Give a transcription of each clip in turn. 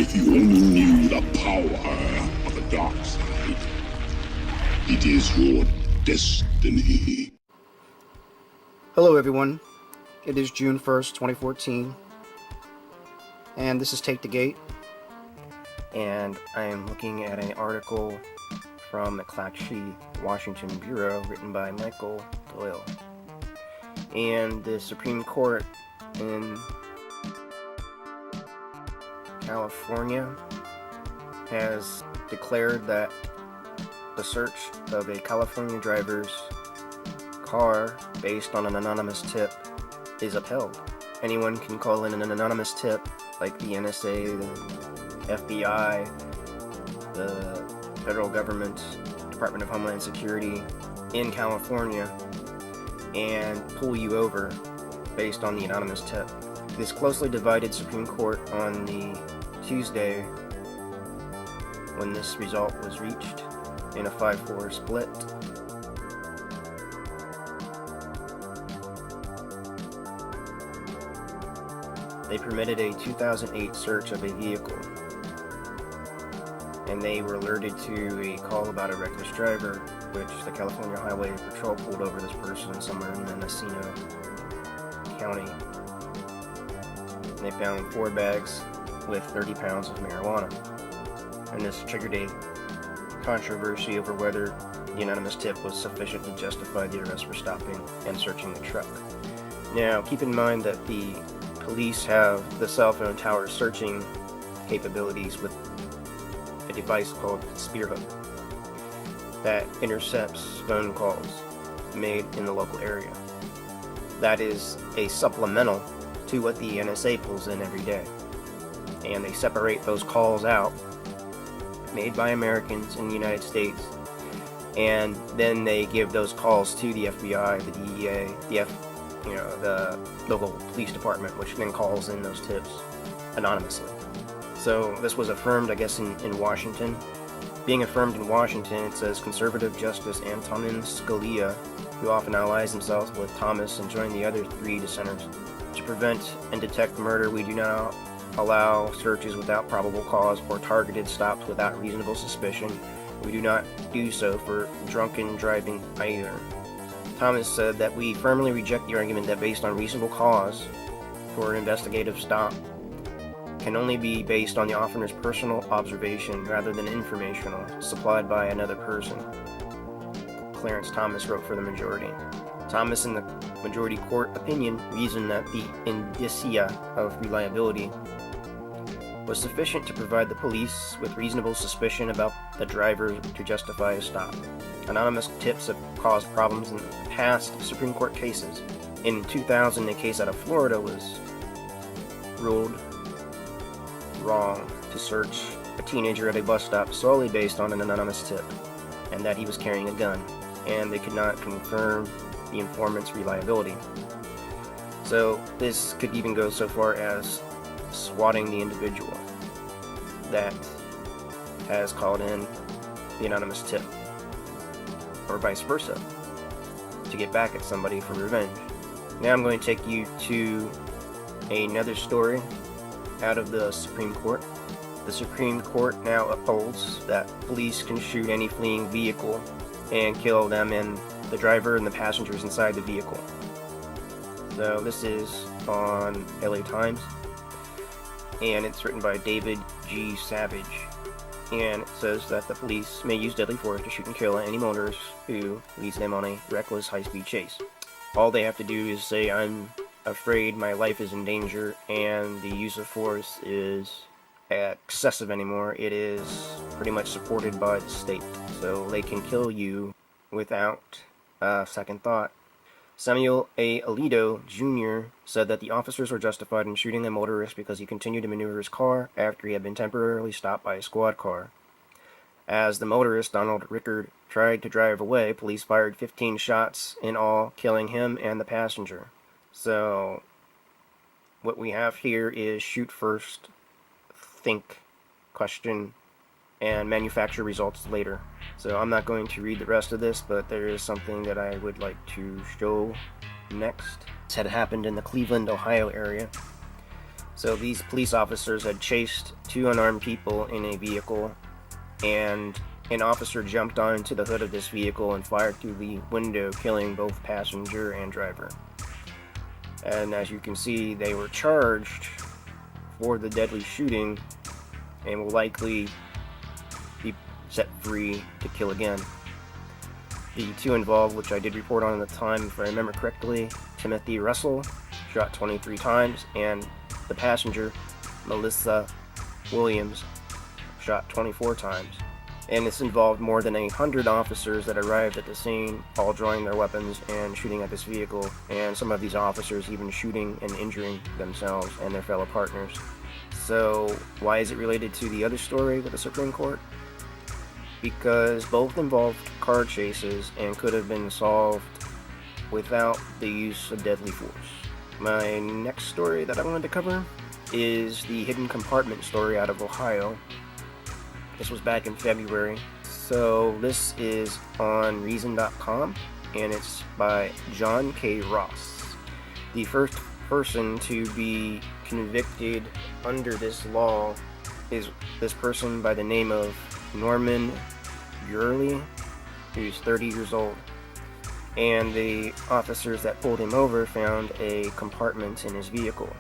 If you only knew the power of the dark side, it is your destiny. Hello everyone, it is June 1st, 2014, and this is Take the Gate, and I am looking at an article from McClatchy, Washington Bureau, written by Michael Doyle. And the Supreme Court in California has declared that the search of a California driver's car based on an anonymous tip is upheld. Anyone can call in an anonymous tip, like the NSA, the FBI, the federal government, Department of Homeland Security in California, and pull you over based on the anonymous tip. This closely divided Supreme Court on the Tuesday when this result was reached in a 5-4 split. They permitted a 2008 search of a vehicle, and they were alerted to a call about a reckless driver, which the California Highway Patrol pulled over this person somewhere in Mendocino County. And they found 4 bags with 30 pounds of marijuana. And this triggered a controversy over whether the anonymous tip was sufficient to justify the arrest for stopping and searching the truck. Now, keep in mind that the police have the cell phone tower searching capabilities with a device called Spearhook that intercepts phone calls made in the local area. That is a supplemental to what the NSA pulls in every day. And they separate those calls out made by Americans in the United States, and then they give those calls to the FBI, the DEA, the local police department, which then calls in those tips anonymously. So this was affirmed, I guess, in Washington. Being affirmed in Washington, it says conservative Justice Antonin Scalia, who often allies himself with Thomas and joined the other 3 dissenters. To prevent and detect murder, we do not allow searches without probable cause or targeted stops without reasonable suspicion. We do not do so for drunken driving either. Thomas said that we firmly reject the argument that based on reasonable cause for an investigative stop can only be based on the officer's personal observation rather than informational supplied by another person. Clarence Thomas wrote for the majority. Thomas, in the majority court opinion, reasoned that the indicia of reliability was sufficient to provide the police with reasonable suspicion about the driver to justify a stop. Anonymous tips have caused problems in past Supreme Court cases. In 2000, a case out of Florida was ruled wrong to search a teenager at a bus stop solely based on an anonymous tip, and that he was carrying a gun, and they could not confirm the informant's reliability. So this could even go so far as swatting the individual that has called in the anonymous tip, or vice versa, to get back at somebody for revenge. Now I'm going to take you to another story out of the Supreme Court. The Supreme Court now upholds that police can shoot any fleeing vehicle and kill them and the driver and the passengers inside the vehicle. So this is on LA Times, and it's written by David G. Savage. And it says that the police may use deadly force to shoot and kill any motorist who leads them on a reckless high-speed chase. All they have to do is say, "I'm afraid my life is in danger," and the use of force is excessive anymore. It is pretty much supported by the state, so they can kill you without a second thought. Samuel A. Alito Jr. said that the officers were justified in shooting a motorist because he continued to maneuver his car after he had been temporarily stopped by a squad car. As the motorist, Donald Rickard, tried to drive away, police fired 15 shots in all, killing him and the passenger. So, what we have here is shoot first, think, question, and manufacture results later. So I'm not going to read the rest of this, but there is something that I would like to show next. This had happened in the Cleveland, Ohio area. So these police officers had chased two unarmed people in a vehicle, and an officer jumped onto the hood of this vehicle and fired through the window, killing both passenger and driver. And as you can see, they were charged for the deadly shooting and will likely be set free to kill again. The two involved, which I did report on at the time, if I remember correctly, Timothy Russell, shot 23 times, and the passenger, Melissa Williams, shot 24 times. And this involved more than 100 officers that arrived at the scene, all drawing their weapons and shooting at this vehicle, and some of these officers even shooting and injuring themselves and their fellow partners. So why is it related to the other story with the Supreme Court? Because both involved car chases and could have been solved without the use of deadly force. My next story that I wanted to cover is the hidden compartment story out of Ohio. This was back in February. So this is on Reason.com, and it's by John K. Ross. The first person to be convicted under this law is this person by the name of Norman Gurley, who's 30 years old. And the officers that pulled him over found a compartment in his vehicle.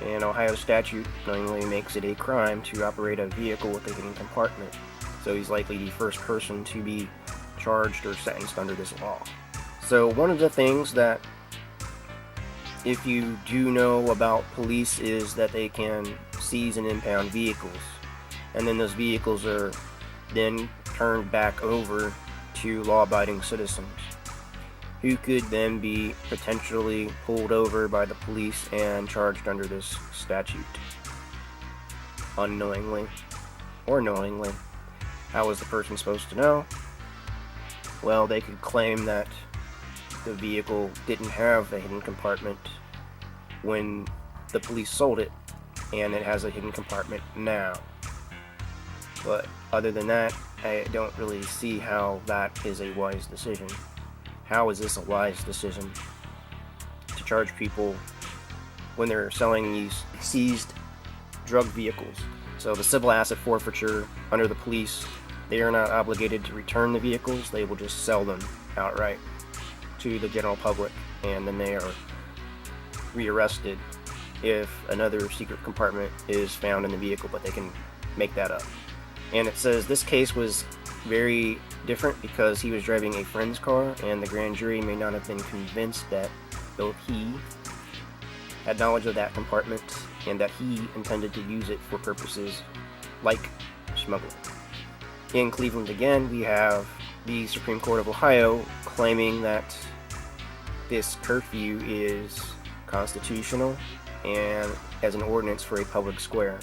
And Ohio statute knowingly makes it a crime to operate a vehicle with a hidden compartment. So he's likely the first person to be charged or sentenced under this law. So one of the things that, if you do know about police, is that they can seize and impound vehicles. And then those vehicles are then turned back over to law-abiding citizens, who could then be potentially pulled over by the police and charged under this statute, unknowingly or knowingly. How was the person supposed to know? Well, they could claim that the vehicle didn't have a hidden compartment when the police sold it, and it has a hidden compartment now. But other than that, I don't really see how that is a wise decision. How is this a wise decision to charge people when they're selling these seized drug vehicles? So the civil asset forfeiture under the police, they are not obligated to return the vehicles. They will just sell them outright to the general public, and then they are rearrested if another secret compartment is found in the vehicle, but they can make that up. And it says this case was very different because he was driving a friend's car, and the grand jury may not have been convinced that both he had knowledge of that compartment and that he intended to use it for purposes like smuggling. In Cleveland again, we have the Supreme Court of Ohio claiming that this curfew is constitutional and as an ordinance for a public square.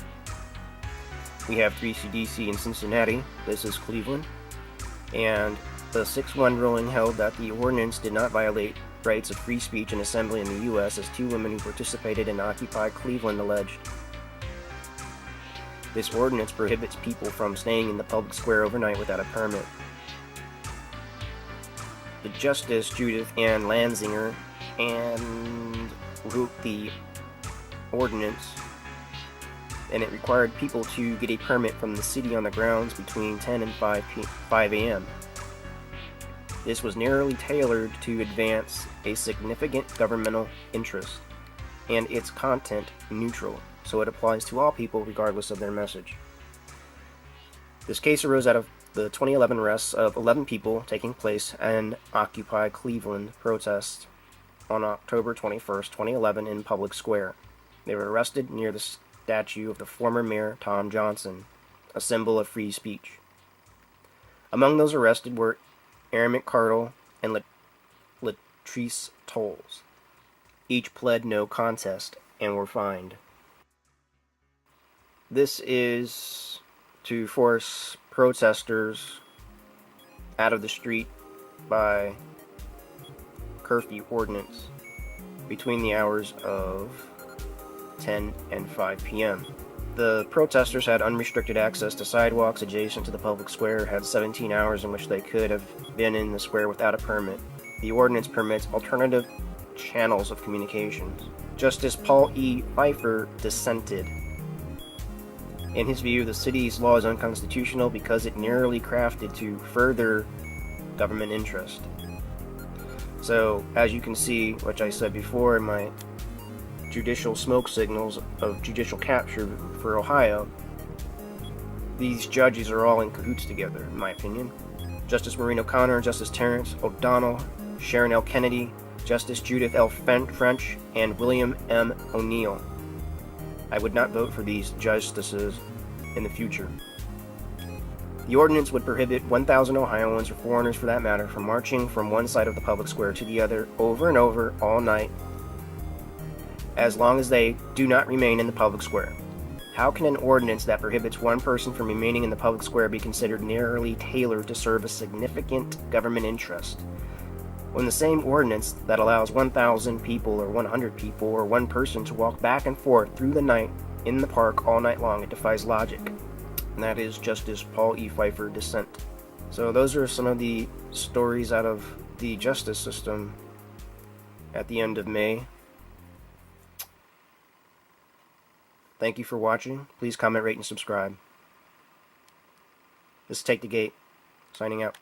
We have 3CDC in Cincinnati. This is Cleveland. And the 6-1 ruling held that the ordinance did not violate rights of free speech and assembly in the U.S., as two women who participated in Occupy Cleveland alleged. This ordinance prohibits people from staying in the public square overnight without a permit. The Justice Judith Ann Lanzinger and wrote the ordinance, and it required people to get a permit from the city on the grounds between 10 and 5 a.m. This was narrowly tailored to advance a significant governmental interest, and its content neutral, so it applies to all people regardless of their message. This case arose out of the 2011 arrests of 11 people taking place in Occupy Cleveland protests on October 21st, 2011 in Public Square. They were arrested near the statue of the former mayor Tom Johnson, a symbol of free speech. Among those arrested were Aaron McCardle and Latrice Tolles. Each pled no contest and were fined. This is to force protesters out of the street by curfew ordinance between the hours of 10 and 5 p.m. The protesters had unrestricted access to sidewalks adjacent to the public square, had 17 hours in which they could have been in the square without a permit. The ordinance permits alternative channels of communications. Justice Paul E. Pfeiffer dissented. In his view, the city's law is unconstitutional because it narrowly crafted to further government interest. So, as you can see, which I said before in my judicial smoke signals of judicial capture for Ohio, these judges are all in cahoots together, in my opinion. Justice Maureen O'Connor, Justice Terrence O'Donnell, Sharon L. Kennedy, Justice Judith L. French, and William M. O'Neill. I would not vote for these justices in the future. The ordinance would prohibit 1,000 Ohioans, or foreigners for that matter, from marching from one side of the public square to the other over and over all night, as long as they do not remain in the public square. How can an ordinance that prohibits one person from remaining in the public square be considered narrowly tailored to serve a significant government interest, when the same ordinance that allows 1,000 people or 100 people or one person to walk back and forth through the night in the park all night long? It defies logic. And that is Justice Paul E. Pfeiffer dissent. So those are some of the stories out of the justice system at the end of May. Thank you for watching. Please comment, rate, and subscribe. This is Take the Gate, signing out.